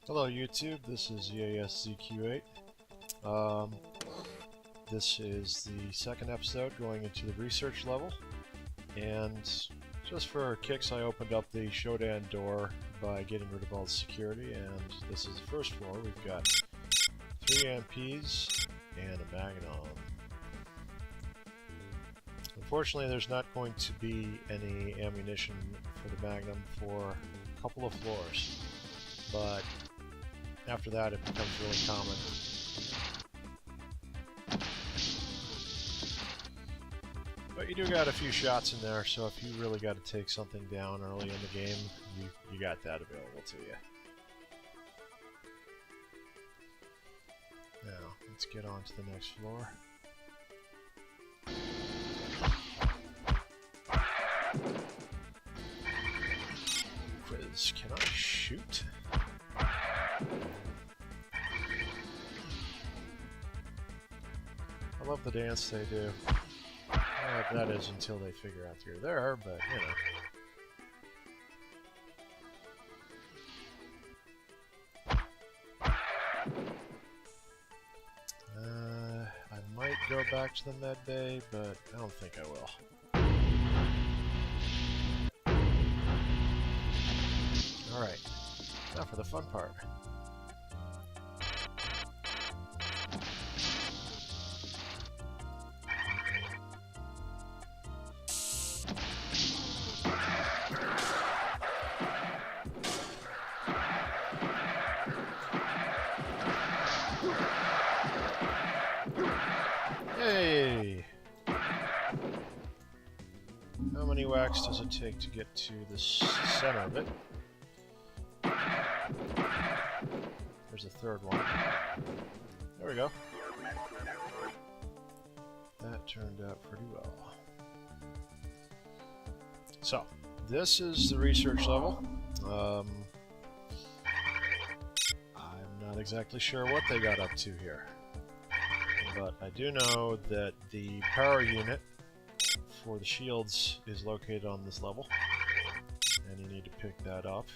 Hello YouTube, this is EASZQ8. Um, this is the second episode going into the research level, and just for kicks I opened up the Shodan door by getting rid of all the security, and this is the first floor. We've got 3 AMPs and a Magnum. Unfortunately, there's not going to be any ammunition for the Magnum for a couple of floors, but after that it becomes really common. But you do got a few shots in there, so if you really got to take something down early in the game, you got that available to you. Now, let's get on to the next floor. Quiz, can I shoot? I love the dance they do. That is until they figure out you're there, but you know. I might go back to the med bay, but I don't think I will. Alright, now for the fun part. Hey! How many whacks does it take to get to the center of it? There's a third one. There we go. That turned out pretty well. So, this is the research level. I'm not exactly sure what they got up to here, but I do know that the power unit for the shields is located on this level, and you need to pick that up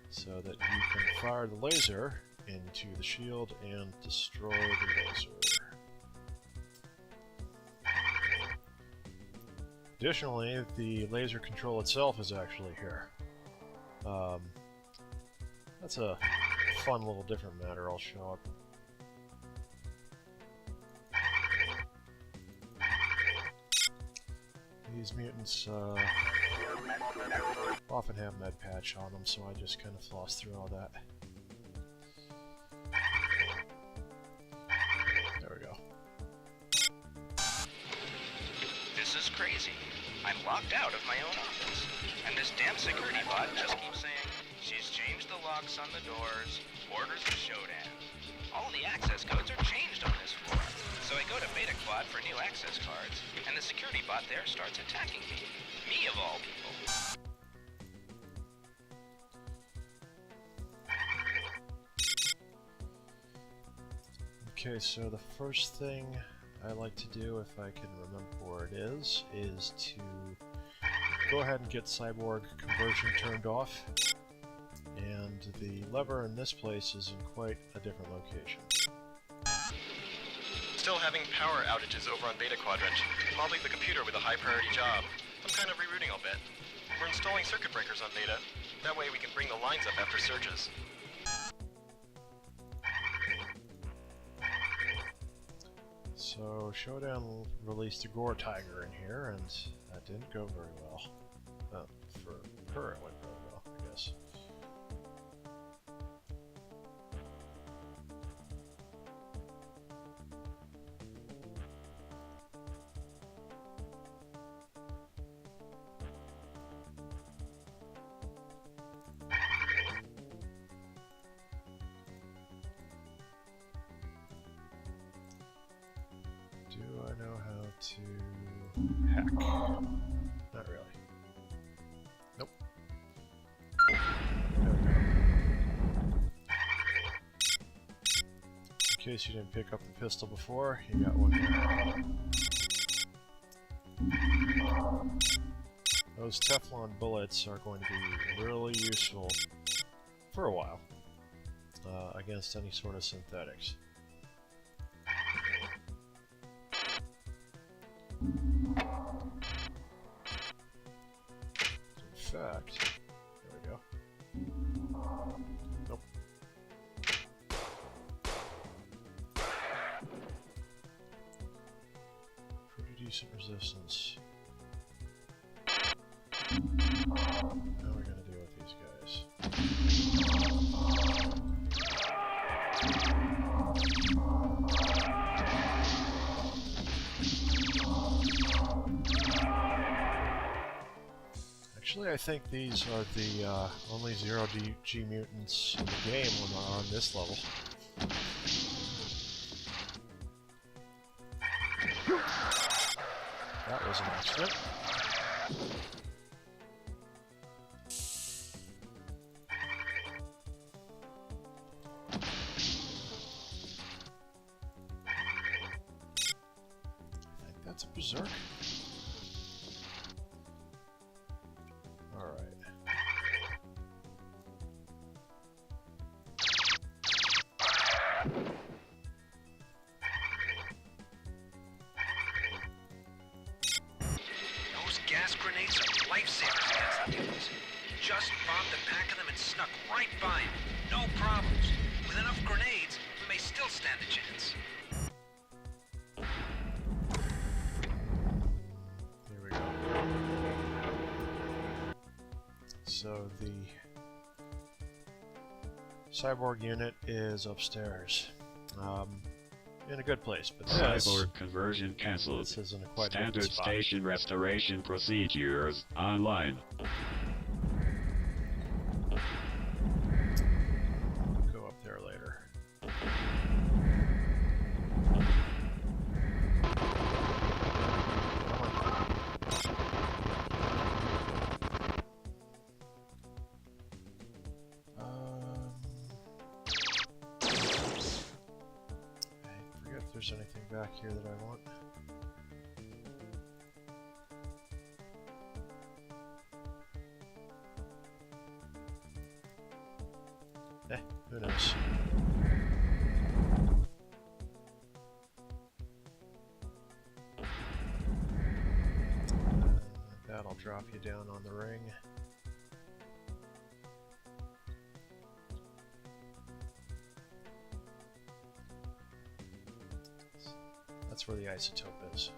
so that you can fire the laser into the shield and destroy the laser. Additionally, the laser control itself is actually here. That's a fun little different matter I'll show up. These mutants often have med patch on them, so I just kind of floss through all that. There we go. This is crazy. I'm locked out of my own office, and this damn security bot just keeps saying she's changed the locks on the doors, orders a Shodan. All the access codes are changed on this floor. So I go to Beta Quad for new access cards, and the security bot there starts attacking me. Me of all people. Okay, so the first thing I like to do, if I can remember where it is to go ahead and get cyborg conversion turned off. And the lever in this place is in quite a different location. Still having power outages over on Beta Quadrant. Probably the computer with a high priority job. I'm kind of rerouting a bit. We're installing circuit breakers on Beta. That way we can bring the lines up after surges. So Shodan released a Gore Tiger in here, and that didn't go very well. For her it went really well, I guess. Do I know how to hack? Not really. Nope. There we go. In case you didn't pick up the pistol before, you got one here. Those Teflon bullets are going to be really useful for a while. against any sort of synthetics. In fact, there we go. Nope. Pretty decent resistance. How are we gonna deal with these guys? Actually, I think these are the only zero-G mutants in the game when they're on this level. That was an accident. I think that's a berserk. Alright. Those gas grenades are lifesavers against the mutants. Just bombed a pack of them and snuck right by him. No problems. With enough grenades, we may still stand a chance. Here we go. So the cyborg unit is upstairs. In a good place, but this, Cyborg conversion cancelled. this isn't a quite Standard good spot. station restoration procedures online. Go up there later. I forget if there's anything back here that I want. Who knows? That'll drop you down on the ring. That's where the isotope is.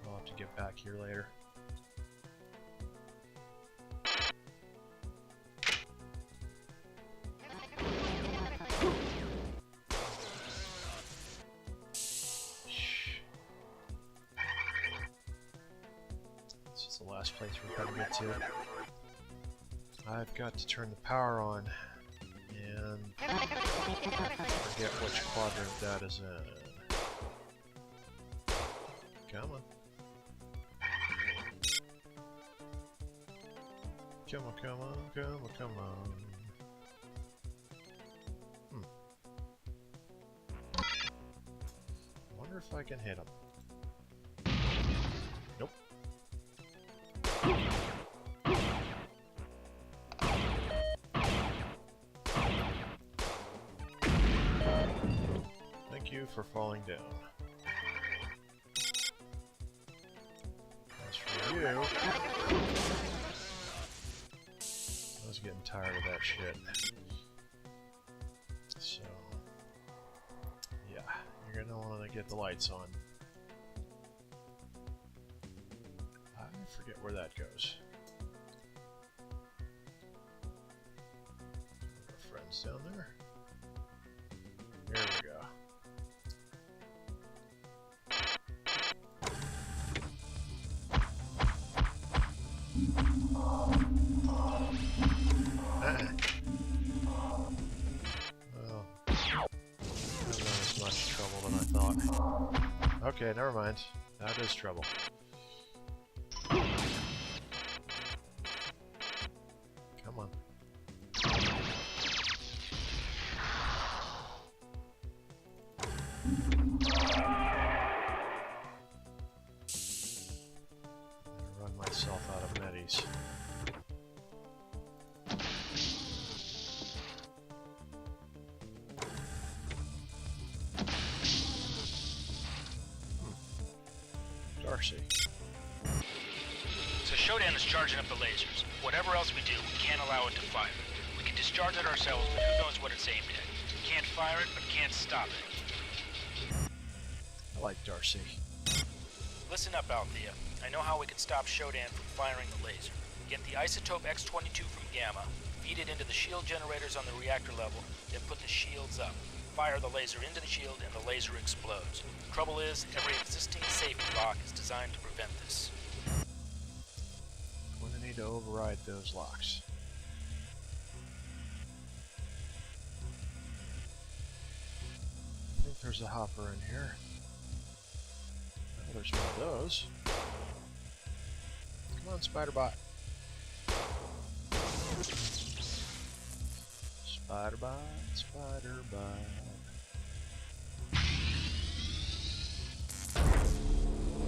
I'll have to get back here later. This is the last place we're going to get to. I've got to turn the power on and forget which quadrant that is in. Come on. Come on, come on, come on, come on. I wonder if I can hit him. Nope. Thank you for falling down. As for you, I was getting tired of that shit. So, yeah, you're gonna want to get the lights on. I forget where that goes. Our friends down there. Here we go. Well, that's not as much trouble than I thought. Okay, never mind. That is trouble. Come on. I'm gonna run myself out of medis. is charging up the lasers. Whatever else we do, we can't allow it to fire. We can discharge it ourselves, but who knows what it's aimed at. Can't fire it, but can't stop it. I like Darcy. Listen up, Althea. I know how we can stop Shodan from firing the laser. Get the isotope X-22 from Gamma, feed it into the shield generators on the reactor level, then put the shields up. Fire the laser into the shield and the laser explodes. Trouble is, every existing safety lock is designed to prevent this. Going to need to override those locks. I think there's a hopper in here. Oh, there's one of those. Come on, Spider-Bot. Spider-Bot, Spider-Bot.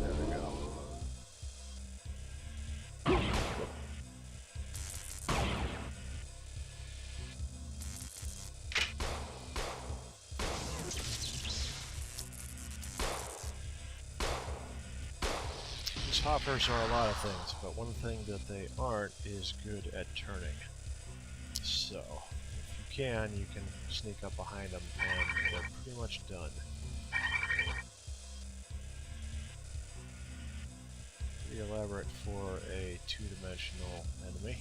There we go. These hoppers are a lot of things, but one thing that they aren't is good at turning. So, if you can sneak up behind them and they're pretty much done. Pretty elaborate for a two-dimensional enemy.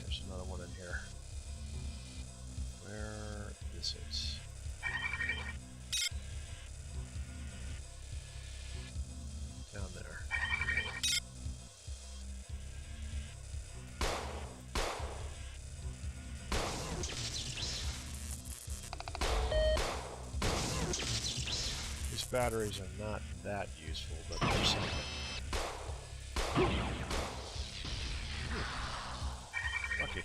There's another one in here. Where is it? Down there. These batteries are not that useful, but they're something. Lucky.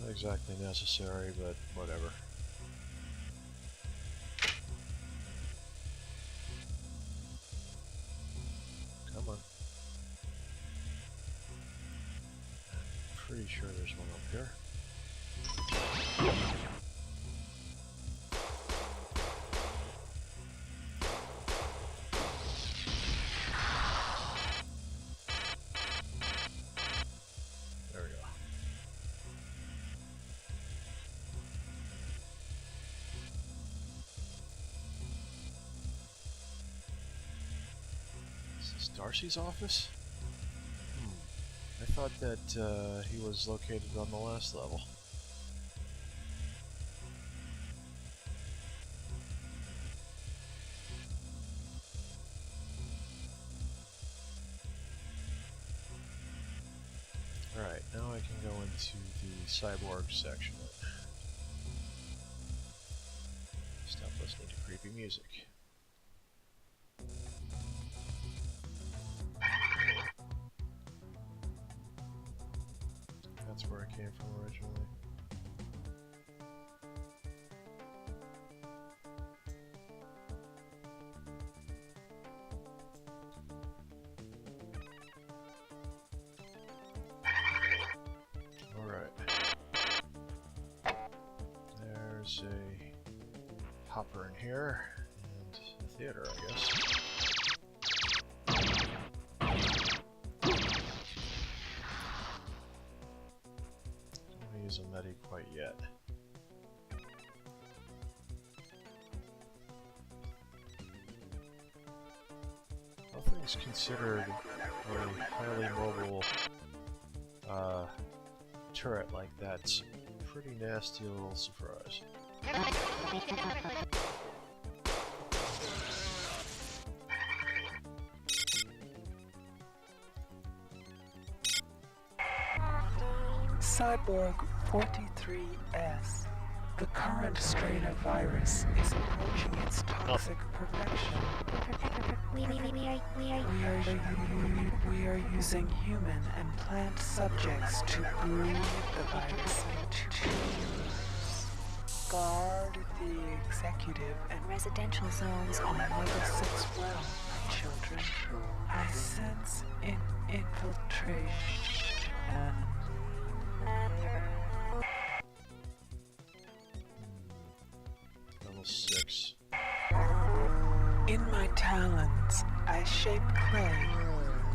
Not exactly necessary, but whatever. Come on. I'm pretty sure there's one up here. There we go. Is this Darcy's office? I thought that he was located on the last level. Alright, now I can go into the cyborg section. Stop listening to creepy music. That's where it came from originally. Alright. There's a hopper in here, and a theater, I guess. Don't use a medi quite yet. All things considered, a highly mobile turret like that's a pretty nasty little surprise. Cyborg 43S, The current strain of virus is approaching its toxic perfection. We are using human and plant subjects to breed the virus into tumors. Guard the executive and residential zones on level 6 well, my children. I sense infiltration. Level 6. In my talons, I shape clay,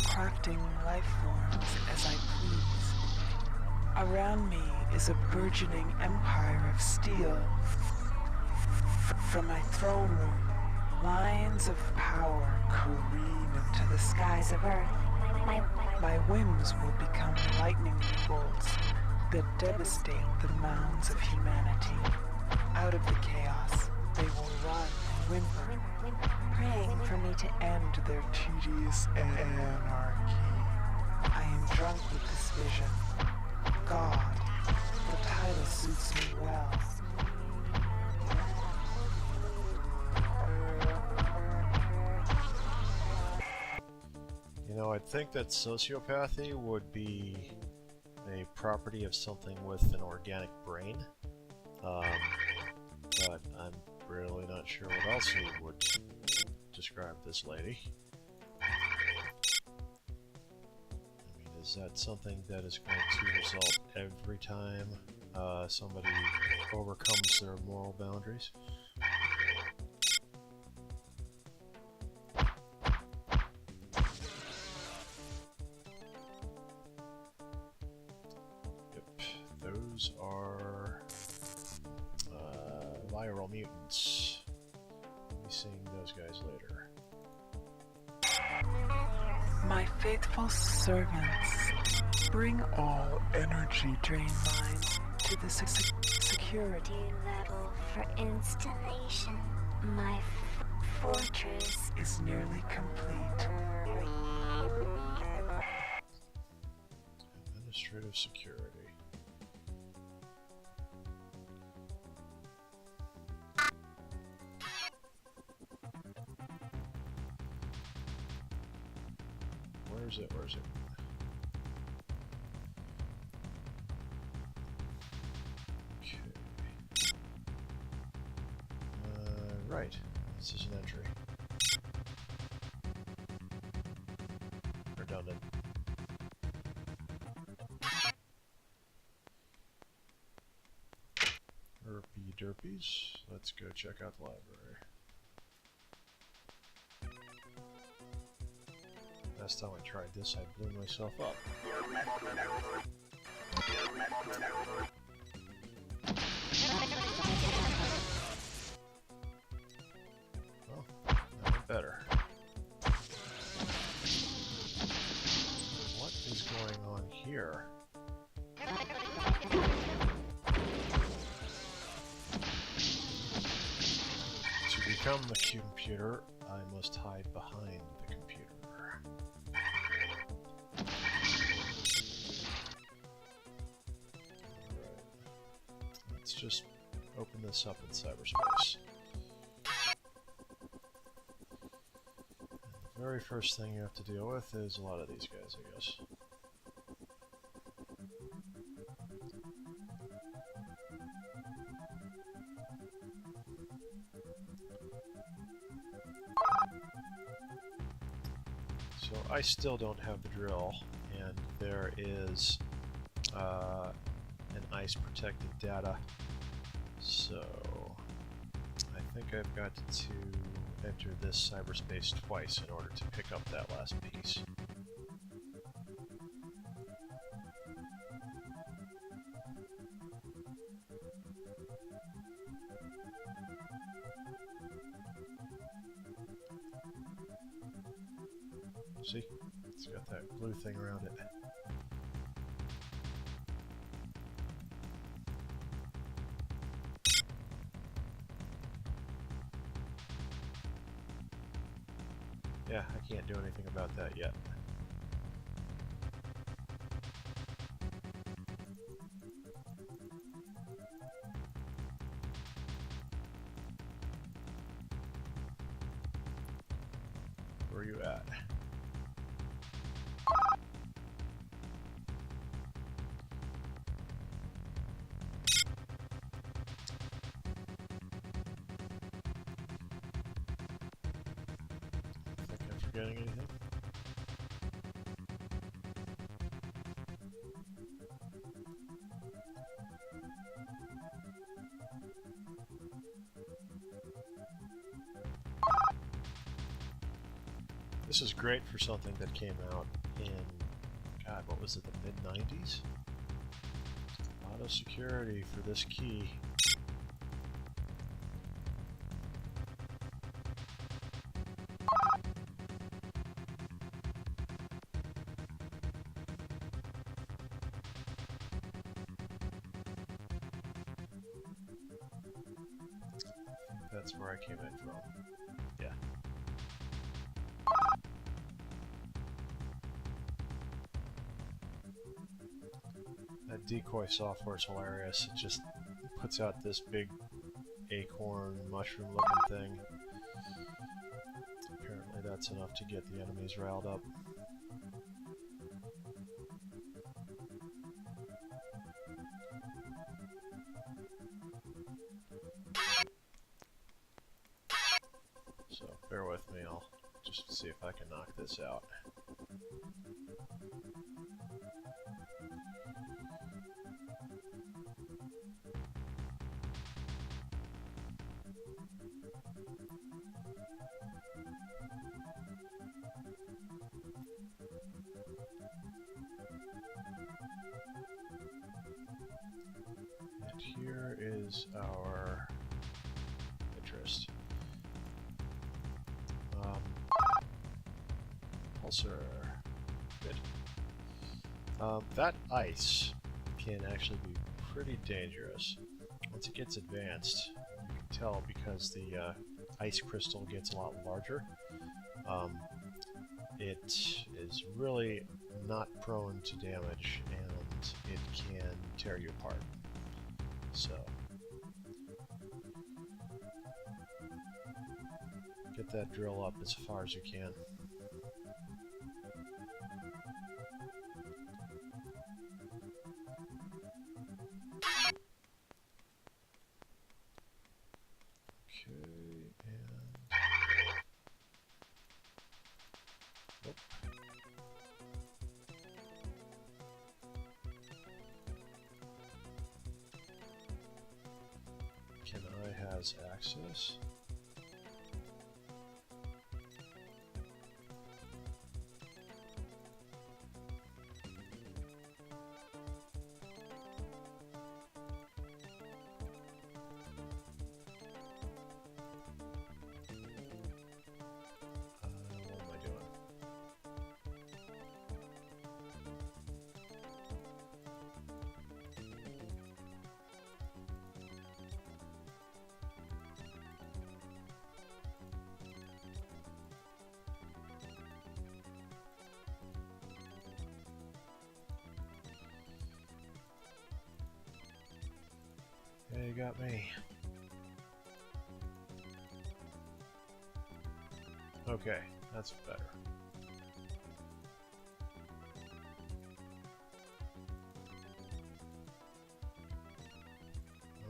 crafting life forms as I please. Around me is a burgeoning empire of steel. From my throne room, lines of power careen into the skies of Earth. My whims will become lightning bolts that devastate the mounds of humanity. Out of the chaos, they will run and whimper, praying for me to end their tedious anarchy. I am drunk with this vision. God, the title suits me well. You know, I'd think that sociopathy would be a property of something with an organic brain. But I'm really not sure what else you would describe this lady. I mean, is that something that is going to result every time somebody overcomes their moral boundaries? Those are viral mutants. We'll be seeing those guys later. My faithful servants, bring all energy drain mines to the security level for installation. My fortress is nearly complete. Administrative security. Where's it? Where's it? Okay. Right. This is an entry. Redundant. Herpy derpies. Let's go check out the library. Last time I tried this, I blew myself up. Well, that went better. What is going on here? To become the computer, I must hide behind the computer. Let's just open this up in cyberspace. And the very first thing you have to deal with is a lot of these guys, I guess. So I still don't have the drill, and there is an ICE protected data, so I think I've got to enter this cyberspace twice in order to pick up that last piece. See? It's got that blue thing around it. Yeah, I can't do anything about that yet. are you at? Think I'm forgetting anything? This is great for something that came out in, God, what was it, the mid-90s? A lot of security for this key. I think that's where I came in from. Yeah. That decoy software is hilarious. It just puts out this big acorn mushroom looking thing. Apparently that's enough to get the enemies riled up. So bear with me, I'll just see if I can knock this out. And here is our interest. Pulsar. Good. That ice can actually be pretty dangerous. Once it gets advanced, you can tell because the ice crystal gets a lot larger. It is really not prone to damage, and it can tear you apart. So, get that drill up as far as you can. Okay, and... Nope. Can I has access? What am I doing? Yeah, you got me. Okay, that's better.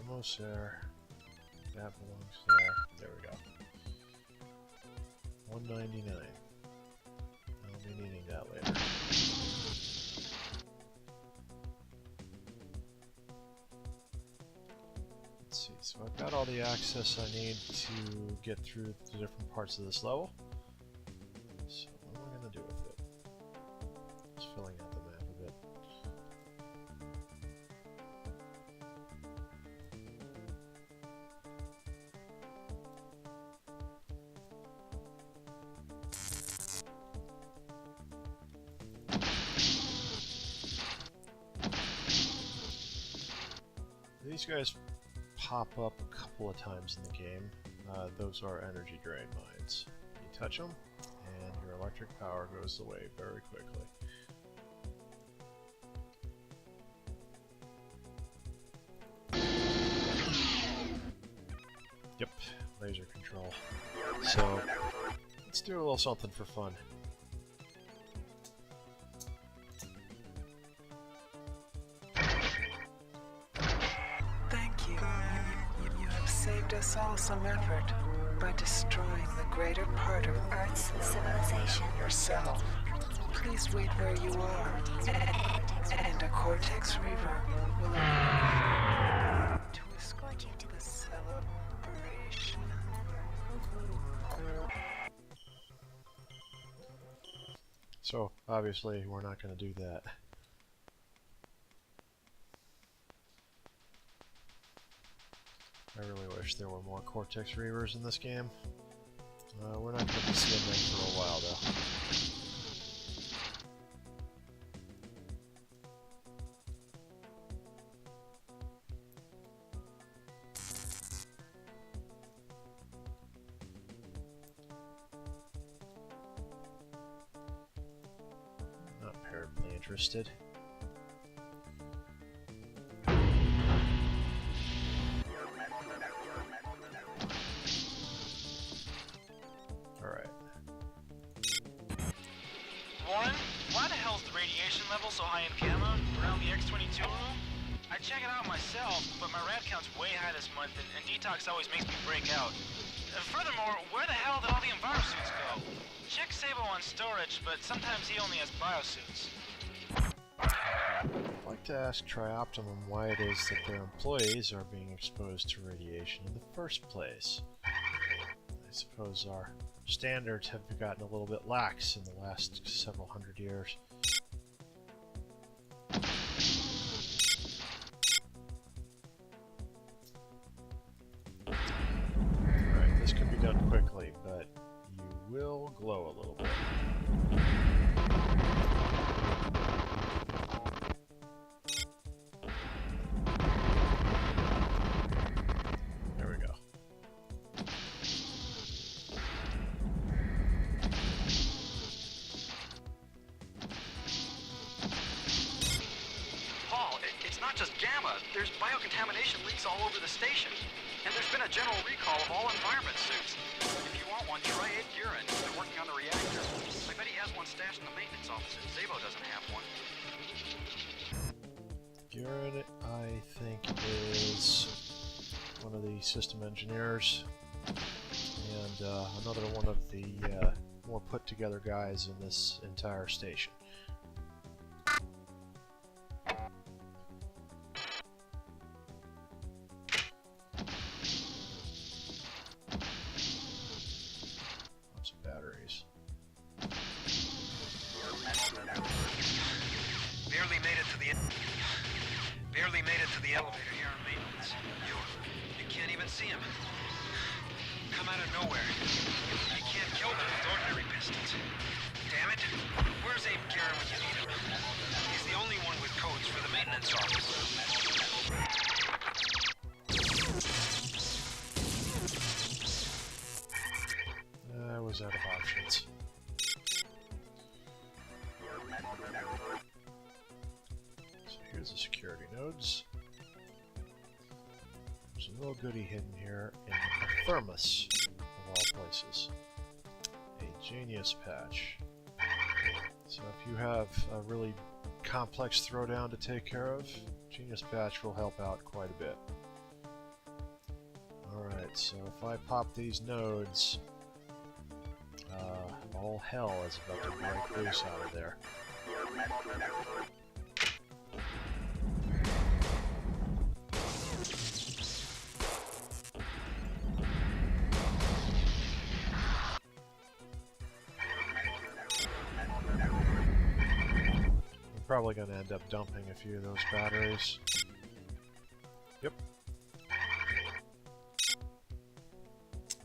Almost there. That belongs there. There we go. 199. I'll be needing that later. Let's see, so I've got all the access I need to get through the different parts of this level. So what am I going to do with it? Just filling out the map a bit. These guys pop up a couple of times in the game. Those are energy drain mines. You touch them, and your electric power goes away very quickly. Yep, laser control. So, Let's do a little something for fun. Thank you. You have saved us all some effort by destroying the greater part of Earth's civilization. yourself. Please wait where you are, and a Cortex Reaver will arrive to escort you to the celebration. So, obviously, we're not going to do that. I really wish there were more Cortex Reavers in this game. We're not going to be seeing them for a while, though. Not terribly interested. Alright. Warren, why the hell is the radiation level so high in Gamma around the X-22 room? I check it out myself, but my rad count's way high this month, and detox always makes me break out. Furthermore, where the hell did all the envirosuits go? Check Sabo on storage, but sometimes he only has biosuits. I'd like to ask Trioptimum why it is that their employees are being exposed to radiation in the first place. I suppose our standards have gotten a little bit lax in the last several hundred years. Alright, this could be done quickly, but you will glow a little bit. There we go. Paul, it's not just Gamma. There's biocontamination leaks all over the station. And there's been a general recall of all environment suits. If you want one, try Ed Gurin. He's been working on the reactor. I bet he has one stashed in the maintenance office. Zabo doesn't have one. Gurin, I think, is one of the system engineers, and another one of the more put-together guys in this entire station. Lots of batteries. Barely made it to the elevator here on maintenance. You can't even see him. Come out of nowhere. You can't kill them with ordinary pistols. Damn it. Where's Abe Gurin when you need him? He's the only one with codes for the maintenance office. I was out of options. So here's the security nodes. There's a little goodie hidden here in a thermos, of all places. A genius patch. So if you have a really complex throwdown to take care of, genius patch will help out quite a bit. Alright, so if I pop these nodes, all hell is about to break loose out of there. I'm probably going to end up dumping a few of those batteries. Yep.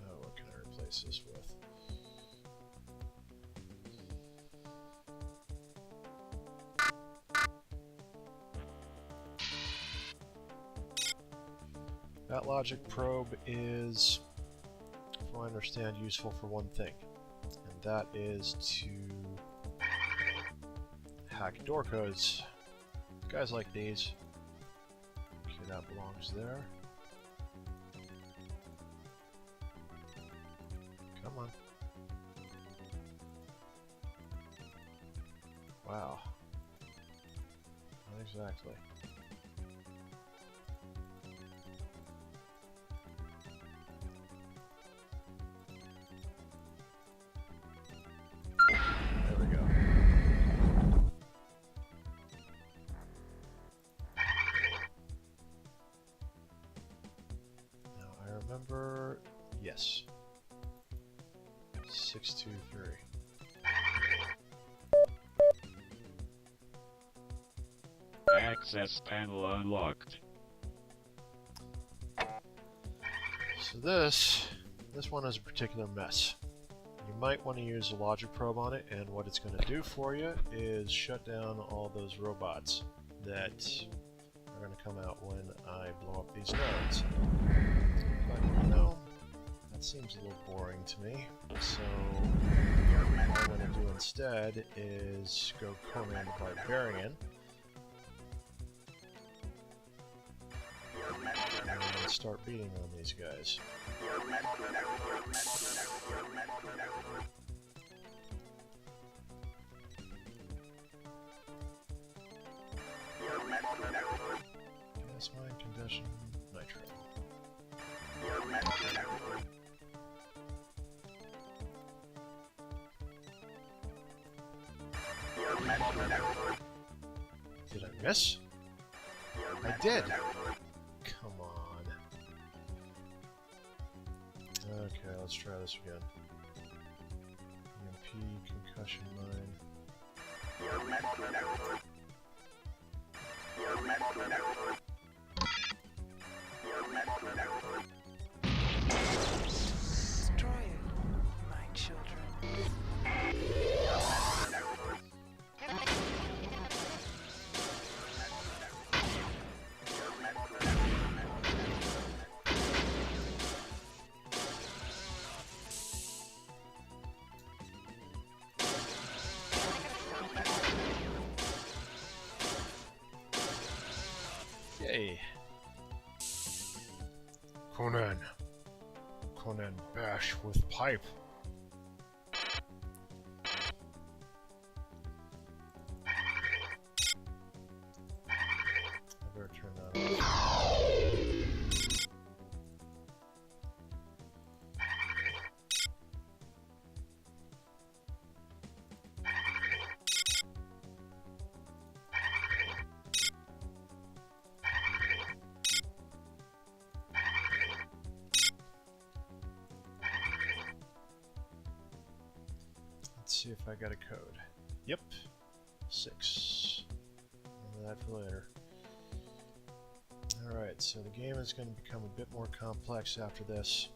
Oh, what can I replace this with? That logic probe is, if I understand, useful for one thing, and that is to hack door codes. Guys like these. Okay, that belongs there. Come on. Wow. Not exactly. There we go. Now I remember, yes. 623. Access panel unlocked. So this one is a particular mess. You might want to use a logic probe on it, and what it's going to do for you is shut down all those robots that are going to come out when I blow up these nodes. But, you know, that seems a little boring to me. So what I'm going to do instead is go Conan the Barbarian. And start beating on these guys. Gas mine, condition, nitro. Did I miss? I did! Come on. Okay, let's try this again. EMP, concussion mine. Destroy it, my children. Yay! Conan. Conan bash with pipe. I better turn that off. Let's see if I got a code. Yep. 6. Remember that for later. Alright, so the game is going to become a bit more complex after this.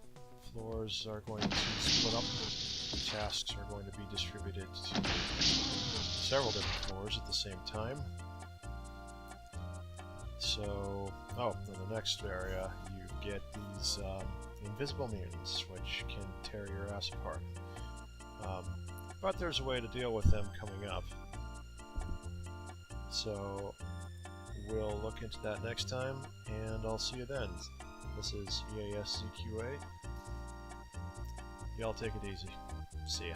Floors are going to split up. The tasks are going to be distributed to several different floors at the same time. So, in the next area, you get these invisible mutants, which can tear your ass apart. But there's a way to deal with them coming up. So we'll look into that next time, and I'll see you then. This is EASCQ8. Y'all take it easy. See ya.